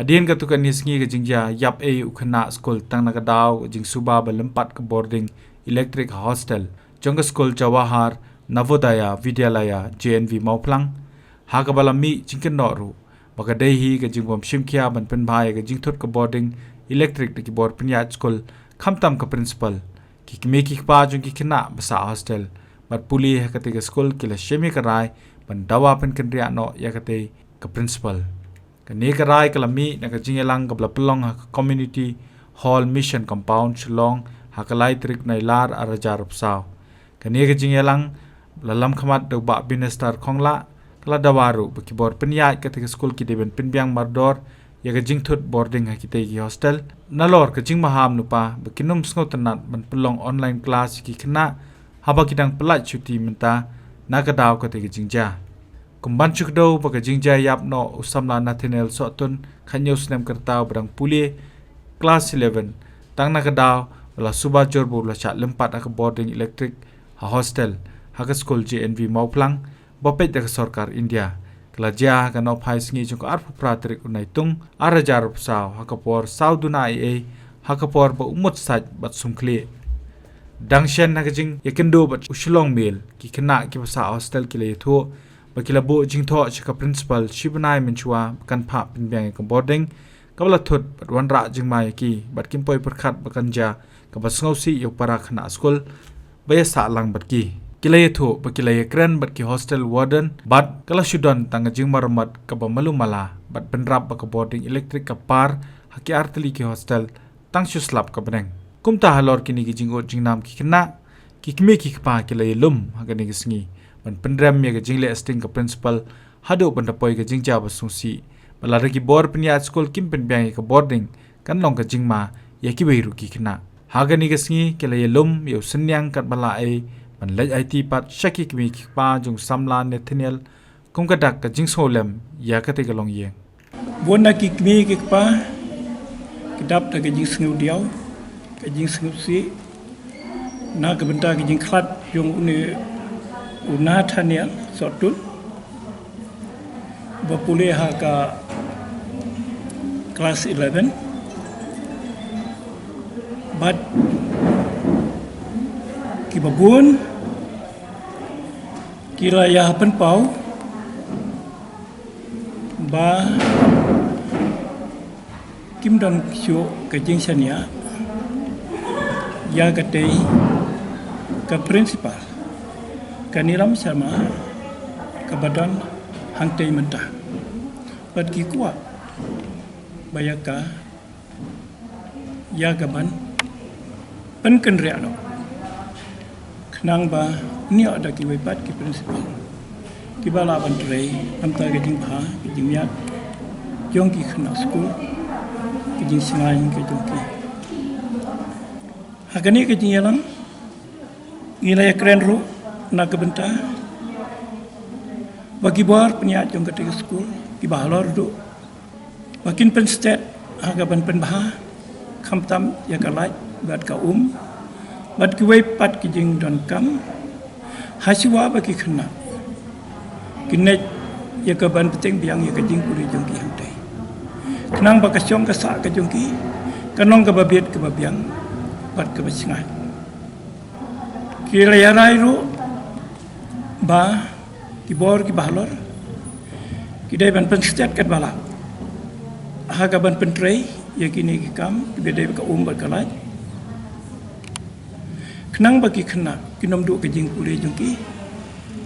Hadian katukan nisngi ke jingja yap ukena skol tang nakadaw jing suba balempat ke boarding electric hostel jong ke skol Jawahar Navodaya Vidyalaya JNV Mauplang ha ka balami jingken noru baka dehi ke jing bom shimkia ban pen bhai ke jing thot ke boarding electric ki board pinyat skol khamtam ke principal ki me ki pa jong ki kena basa hostel bat puli ha kate ke skol kila shemi karai ban dawa pen kendria no ya kate ke principal Kani karai kalami na kajingelang kabla pelong ha community hall mission compound Shillong hakalai trik na ilar arajar upsaw. Kani kajingelang lalam khamat do ba binestar khongla kala dawaru bakibor penyai ketika skul ki deben pinbyang mardor ya kajing thut boarding ha kite ki hostel nalor kajing maham nupa bakinum sngo tanat ban pelong online class ki khna haba kidang pelat cuti menta nakadaw ketika jingja. Kumban chukdo baka jingja yap no usamla Nathaniel Sotun khanyo snem kertau berang puli class 11 tang nakadaw wala suba jorbo la chat lempat ak boarding electric ha hostel ha school JNV Mauplang bopet dak sarkar India kelaja kan op hai sngi jong arpu pratrik unai tung arajar saw ha por sauduna ai ha por ba umut saj bat sumkli dangshen na jing yakendo bat ushulong mil ki kena ki basa hostel ki le tho bakila bo jingtho chika principal shibnai menchua kan pha pinbyang ka boarding kabla thut wan ra jingmai ki bat kimpoi perkhat bakanja ka basngausi yok para khana school baya sa lang bat ki kilay tho bakila kren bat ki hostel warden bat kala shudon tang jingmar mat ka bamalu mala bat penrap ka boarding electric ka par haki artli ki hostel tang shuslap ka beneng kumta halor kini ki jingo jingnam ki kena ki kme ki pa kilay lum hagani gisngi ban pendram ya ke jingle asting ke principal hado pendapoi ke jingja basungsi balare ki bor pnya school kim penbyang ke boarding kan long ke jingma ya ki beiru ki kena hagani ke sngi ke le lum yo senyang kat bala ai ban lej IT pat shaki ki ki pa jung samla Nathaniel kum ka dak ke jing solem ya ka te ke long ye bona ki kmi ki pa kedap ta ke jing sngu diau ke jing sngu si na ke benta ke jing khat yung uni Nathaniel Sotun bapule ha ka class 11 but ki babun kila ya pen pau ba kim don syo ka jing sania ya ka tei ka principal Kaniram sama kebadan hangtei mentah. Bat ki kuat bayaka ya gaban penken reano. Kenang ba ni ada ki wepat ki principal. Ki bala ban trei amta ke jing pha ki jing yat jong ki khna school ki jing singai ki jong ki. Hagani ke jing yalang ngilai keren ru nak kebenta bagi buar peniat jong ketika school ki bahalor du makin penstet aga ban pen bah khamtam ya kalaj bat ka bat ki wei pat ki jing don kam hasiwa bagi khna kinet ya ka ban peteng biang ya ka jing puri jong ki hantai kenang ba ka syong ka sa ka jong ki kanong ka babiet ka babiang bat ka basingai ki rai ru ba ki bor ki bahlor ki dai ban penstet kat bala ha ka ban pentrei ya kini ki kam ki bedai ka bat kalaj kenang bagi kena ki nom du ke jing pule jong ki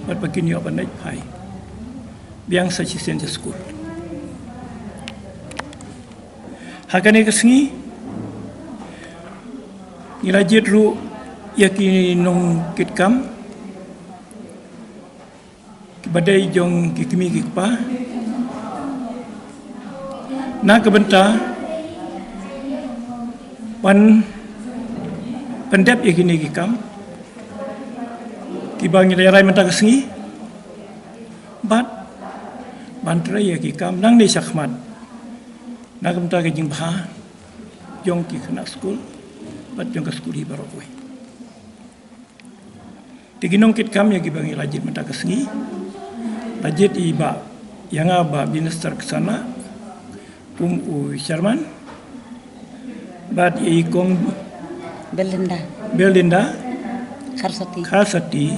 bat bagi ni ban nai phai biang sa chi sen school ha ka ni ka sngi ni rajit ru ya ki nong kit kam badai jong ki kimi ki pa na ka benta wan pendep ya kini ki kam ki bangi rai menta ka sngi bat bantra ya ki kam nang ni sakhmat na ka benta ka jing bha jong ki khna school bat jong ka school hi barokoi tiginong kit kam ya ki bangi rajit menta ka sngi Rajit iba yang aba binaster ke sana Sharman, bat kong Belinda Belinda, Kharsati,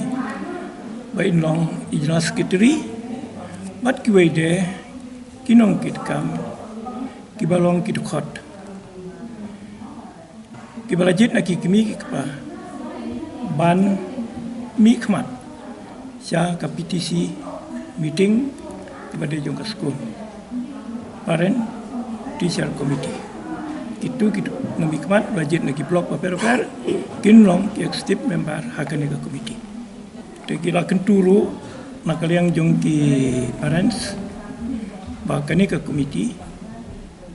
ba inlong ijna secretary, bat kiwei de kinong kit kam, kibalong kit khot. Kibalajit na kikimi kikpa, ban mi khmat, sya ka PTC meeting kepada jongka school, parent teacher committee. Gitu nami khmat budget na ki blok paper kinlong ki executive member hakane ka committee. Te kila kenturu nakaliang jongki parents ba kane ka committee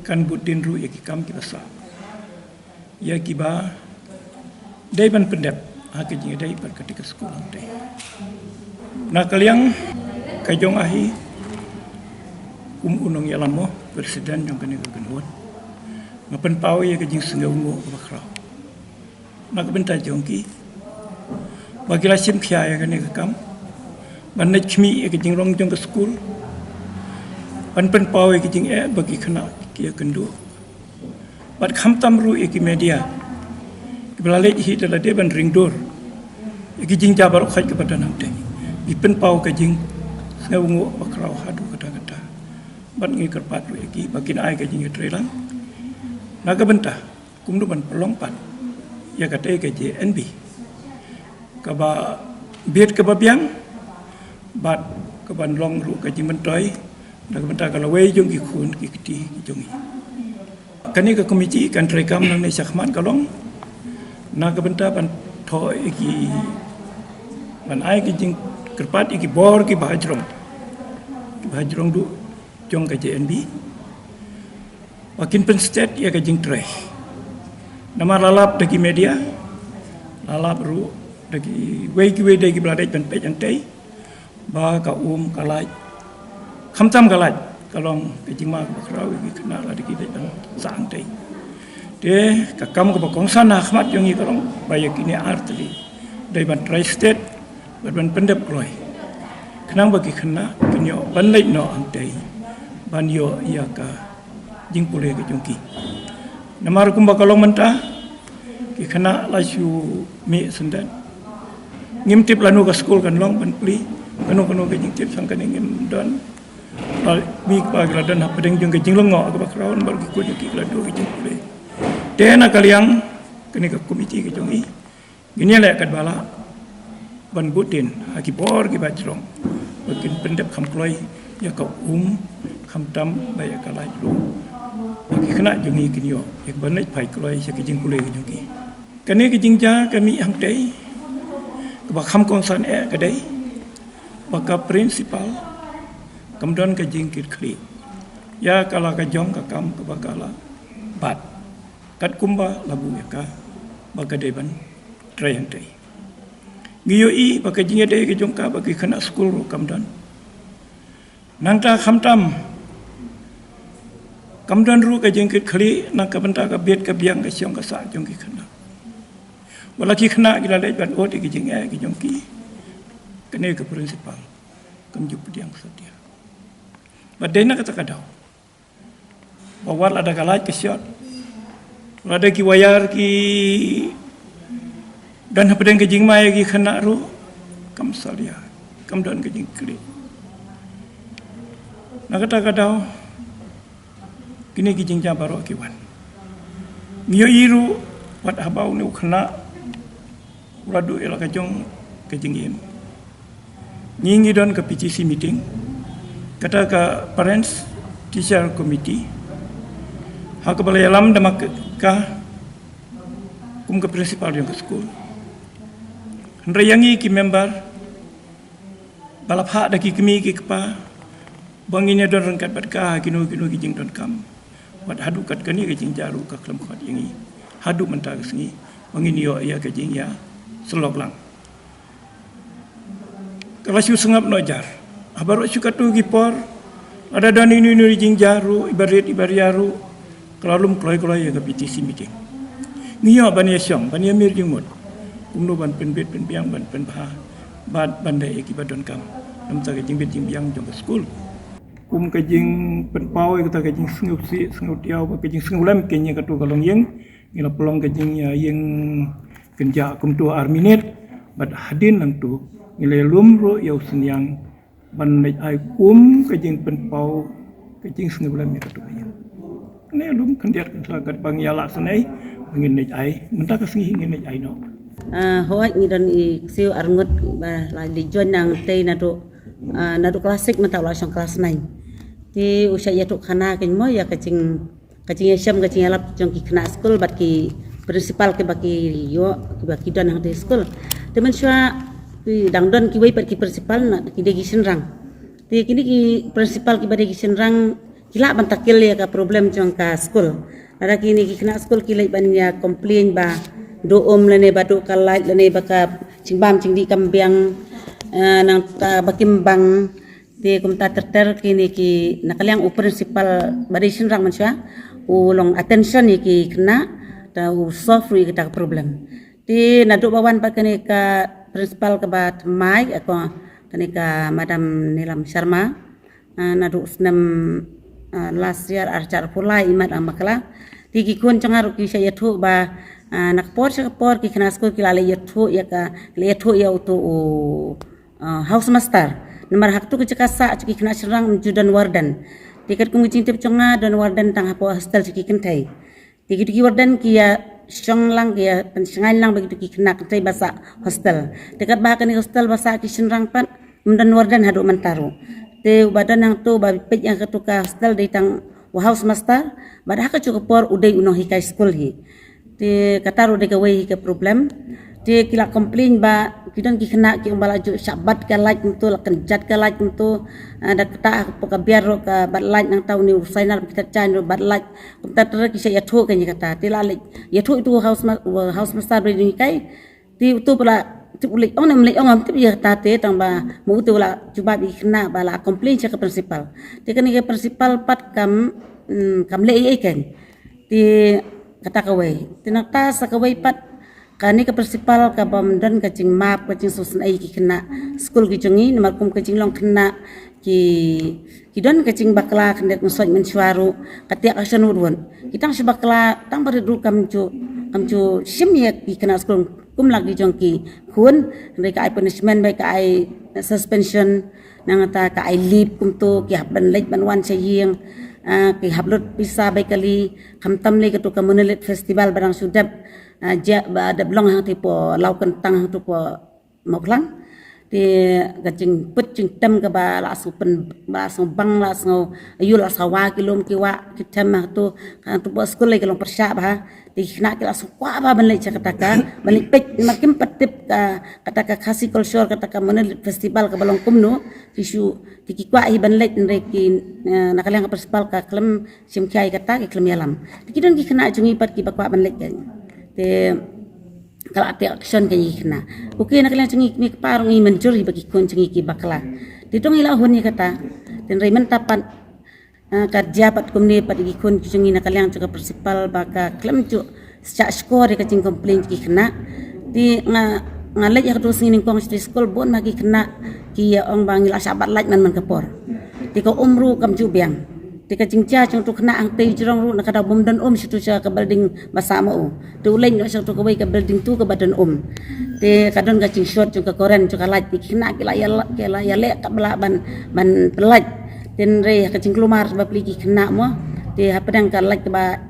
kan butin ru ya ki kam ki basa. Ya kiba dai ban pendep hake jinga dai par ketika sekolah dai nakaliang kajong ahi unong yalamo presiden yang kene kegenwon ngapen pau ya kajing senga ungo bakrau nak benta jongki bagila sim khya ya kene kam ban na chmi ya kajing rong jong ke school ban pen pau ya kajing bagi khana kia kendu bat kham tamru iki media belalai hi dala de ban ring dor iki jing jabar khaj ke badan amte ipen pau ke jing seungu bakrau hadu kata bat ngi kerpat ru iki bakin ai ke jing trelang naga benta kumdu ban pelong pat ya kate ke JNB ka ba biet ke babiang bat ke ban long ru ke jing mentoi naga benta kalau wei jong ki khun ki kiti ki jongi kani ke komiti kan rekam nang nei sakhman kalong naga benta ban tho iki ban ai ki jing kerpat iki bor ki bahajrong du jong ka JNB wakin pen state ya ka jing tre nama lalap dagi media lalap ru dagi wei dagi bladai ban pe jang tei ba ka kalai khamtam kalai kalong ke jing ma bakrau iki kena la dagi dai ban sang tei de ka kam ko bakong sana khmat yong i kalong bayak ini artli dai ban tri state ban pendep kloi kenang bagi kena kenyo ban lai no angtei ban yo ya ka jing pule ke jongki namar kum bakalong menta ki kena lasu mi sendan ngimtip lanu ka school kan long ban pli kanu ke jing tip sang kan ngim don mi pa gradan pedeng jong ke jing longo ka bakraun bar ki ko ki glado ke jing pule tena kaliang kene ka komiti ke jongi gini la kat bala ban butin aki bor ki bajrong bakin pendep kamploi ya ka khamtam baya ka lai lu aki kena jongi kinyo ek banai phai kloi ya ki jing pule ke jongi kane ki jing ja kami ang dei ba kham kong san ka dei baka principal kamdon ka jing kit khli ya kala ka jong ka kam ka bakala bat kat kumba labu ya ka baka deban trayang dei ngiyo i baka jinga dei ke jongka baki khana school ro kamdan nangta kamdan ru ka jing kit khli nang ka benta ka bet ka biang ka siong ka sa jong ki khana wala ki khana gila le ban ot ki jing ki jongki kene ka principal kam jup diang sadia badena kata kadau bawal ada kalaj ke shot ada ki wayar ki dan pedeng ke jing mai ki khana ru kam salia kam don ke jing kli na kata kadau kini ki jing ja baro ki wan mio iru wat habau ne khana uradu ela ka jong ke jing im nyingi don ke PTC meeting kata ka parents teacher committee hak balayalam damak ka kum ke principal yang ke school Ndrayangi ki member balap hak daki kemi ki kepa banginya don rengkat batka kinu ki jing don kam wat hadu kat kani ki jing jaru ka klam khat yangi hadu mentag sengi bangin yo ya ka jing ya selok lang kalau su sengap no jar abar su katu ki por ada dan ini jing jaru ibariaru kelalum kloi ya ka PTC meeting ngiyo bania syong bania mir jing mut umno ban penbet penbiang ban penbah ban bandai ki badon kam nam ta jing bet jing biang jong school ka jing penpau ka ka jing sengau si sengau tiau ka jing sengau lam kenya ka tu kalong yang ngila pelong ka jing yang kenja kum tu arminet bat hadin nang tu ngila lumro yau senyang ban ai ka jing penpau ka jing sengau lam ka tu yang ne lum kan dia kan kat bang yala sanai ngin nei ai menta ka singi ngin nei ai no hoi ngidon I siu arngut ba la di jon nang tei na do klasik mata la song kelas 9 ti usia ya tu khana ken mo ya kacing syam kacing alap jong ki kena school bat ki principal ke baki yo ki baki don hang di school temen swa ki dangdon ki wei pat ki principal na ki degi senrang ti kini ki principal ki badegi senrang kila bantakil ya ka problem jong ka school ada kini ki kena school ki lai ban ya complain ba do lene ba do kalai lene ba ka cingbam cingdi kambiang nang ta bakimbang di kumta terter kini ki nakaliang principal badi senrang mansya ulong attention ki kena ta solve kita problem di naduk bawan pa kini ka principal ke bat mai ako kini ka madam Nilam Sharma naduk senam last year arcar pulai imat amakala di ki kun cengar ki saya tu ba nakpor ki kena school ki lale yathu ya ka yathu ya utu house master nomor hak tu kecekasa ki kena serang judan wardan tiket kumicing tip cenga dan wardan tang hapo hostel ki kentai tiki wardan ki ya syong lang ki ya pensengai lang begitu ki kena kentai basa hostel dekat bahkan hostel basa ki serang pat dan wardan hadu mentaru te badan yang tu babi pej yang ketuka hostel di tang house master badah ka cukup por udai uno hikai school hi te kataru de kawai ke problem te kila complain ba kidan ki kena ki umbala ju sabat ka like tu lakan jat ka like tu ada kata ka biar ka bat like nang tau ni usainar kita chan bat like kita ter ki saya thu ka ni kata te la ya thu itu house master beri kai ti tu pula ti ulik on amle on am ti ya ta te tang ba mu tu la cuba bi kena ba la complain ke principal te kan ke principal pat kam le ai kan ti kata kawai tinata sa kawai pat kani ke principal ka bam dan kacing map kacing susun ai ki kena school ki jungi nomor kum kacing long kena ki don kacing bakla kendet musoj mensuaru katia action urun kita sebakla tang baridu kamcu sim ya ki kena school kum lagi jongki kun mereka ai punishment baik ai suspension nang ta ka ai leave kum tu ki habban lek ban wan saying ki hablut bisa baik kali kamtam le ketu kamunelit festival barang sudap ja ada blong hang tipo lau kentang hang tu po moklang di gajing put jing tem ke ba la su pen ba su bang la su ayu la sawa kilom kiwa kitem tu kan tu po school le kilom persya ba di kena kila su kwa ba ban le cakataka ban le pet makin petip ka kataka khasi culture kataka munelit festival ke balong kumno tisu tiki kwa hi ban le ki nakalang principal ka klem sim kiai kata ki klem yalam tikidon ki kena jungi pat ki bakwa ban le kan te kalau ada action kaya kena okey nak kalian cengi mi parung i mencuri bagi kun cengi ki bakla ditong ila hun ni kata dan remen tapan kerja pat kumni pat gi kun cengi nak kalian juga principal baka klem cu sejak skor ke cing komplain ki kena di ngalek ya terus ngin kong di school bon magi kena ki ya ong bangil asabat laj man kepor di ko umru kam ju biang tika cingcia cung tu kena ang tei jurong ru nak ada bom dan situ sa ke building basama o tu lain no sa tu ke ke building tu ke badan te kadon ka cing shot cung ke koren cung ka laj kena kila ya le ka ban pelaj ten re ka cing kelumar sebab lagi kena mo te hapadang ka laj ke ba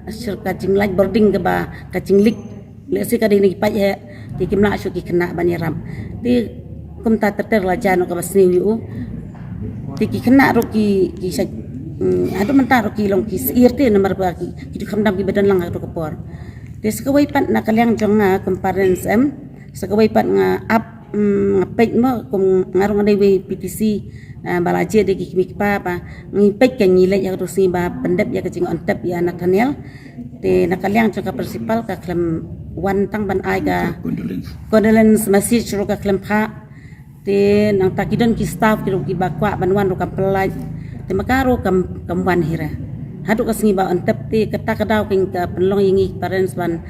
ka cing laj boarding ke ba ka cing lik le si ka ding paj he ti kimla su ki kena ban yaram ti kum ta terter la jano ka basni u ti ki kena ru ki sa ada mentar ki long ki irte nomor ba ki khamdam ki badan lang to kapor des kawai pat nakaliang jonga comparens sakawai pat nga up ngapek mo kum ngarong ade we PTC balaje de ki mikpa ba ngipek ka ngile ya to si ba pendep ya kacing ontep ya Nathaniel te nakaliang jonga principal ka klem wan tang ban ai ga condolence message ro ka klem pha te nang takidon ki staff ki bakwa banwan ro ka pelaj te makaro kam wan hira hadu kasingi ba antep te kata kadau king ka penlong yingi parents ban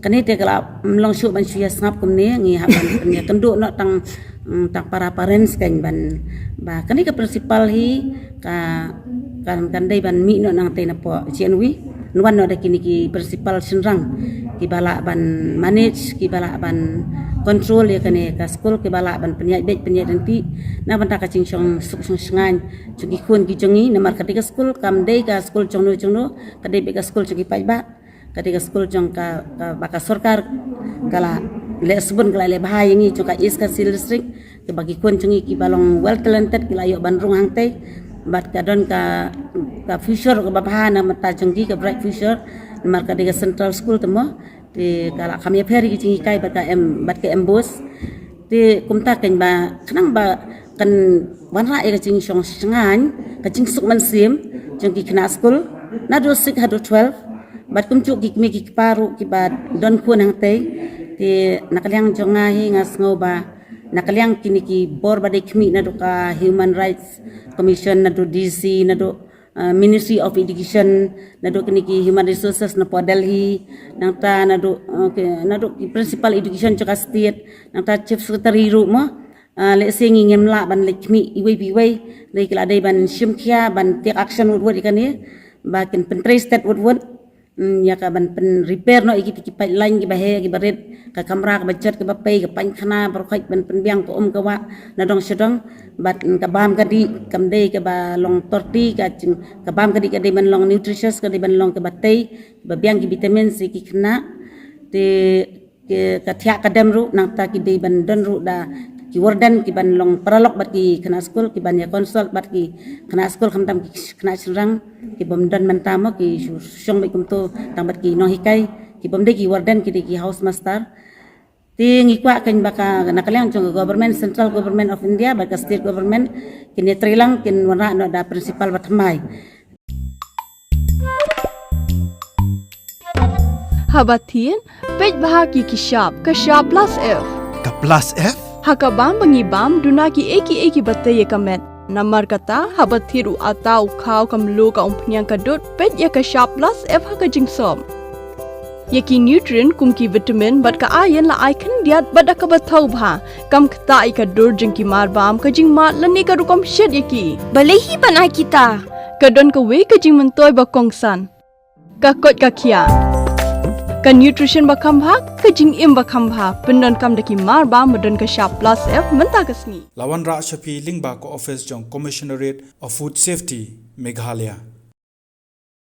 kani te kala mlong shu ban shuya snap kum ne ngi haban nya kendu no tang tak para parents kan ban ba kani ka principal hi ka kan dai ban mi no nang te na po CNW nuan no da kini ki principal sinrang ki bala ban manage ki bala ban control ya kane ka school ki bala ban penyai dan pi na ban ta ka ching song suk song ngan chuki kun ki jongi na mar ka school kam dai ka school chong no ka dai ka school chuki pai ba ketika school jong ka baka sorkar kala le subun kala le bahaya ngi chuka iska sil district ke bagi kun chungi ki balong well talented ki layo bandrung hangte bat kadon ka future ka babahana mata chungi ka bright future mar ketika central school temo di kala kami pheri ki chingi kai bat ka embos di kumta kan ba kanang ba kan wanra e ka ching song sangan ka ching suk man sim chungi kena school na do 6 hado 12 bat kumcuk ki ki paru ki bat don kun hang te ti nakaliang jonga hi ngas ngoba nakaliang kini ki bor bade kmi na do ka human rights commission na do DC na do Ministry of Education na do kini ki human resources na po Delhi nang ta na do ki principal education choka state nang ta chief secretary ru mo le singi ngem la ban le kmi iwe biwe le kila dai ban shimkhia ban take action word ikani ba ken pentre state word ya ka ban pen repair no iki pipeline ki bahe ki baret ka kamera ka bacet ka bapai ka pan khana par khoi ban pen biang ko ka wa na dong sedong bat ka bam ka di kam dei ka ba long torti ka ching ka bam ka di ban long nutritious ka di ban long ka batai ba biang ki vitamin si ki khna te ka thya ka dem ru nang ta ki dei ban don ru da ki warden ki ban long paralok bat ki kena school ki ban ya consult bat ki kena school khamtam ki kena serang ki bom dan mentamo ki syong bai kumto tambat ki no hikai ki bom de ki warden ki de ki house master ti ngikwa kan baka nakaliang chung government central government of India baka state government kin trilang kin wana no da principal batmai habatin pej bahagi ki shop plus f Ka plus F? hakabam bangibam dunaki eki batai kamet namar kata habathiru atau khau kamlu ka umpnyang kadut pet ya ka shop plus f haka jingsom yaki nutrient kumki vitamin bat ka iron la icon diat bat ka bathau bha kam khta I ka dur jingki marbam ka jing mat lani ka rukom shed yaki balehi banai kita kadon ka we ka jing mentoy ba kongsan ka kot ka khia ka nutrition ba khambha ka jing im ba khambha pendon kam daki mar ba modon ka shop plus f menta kasni Lawan Ra Shafi Lingba ko office jong Commissionerate of Food Safety Meghalaya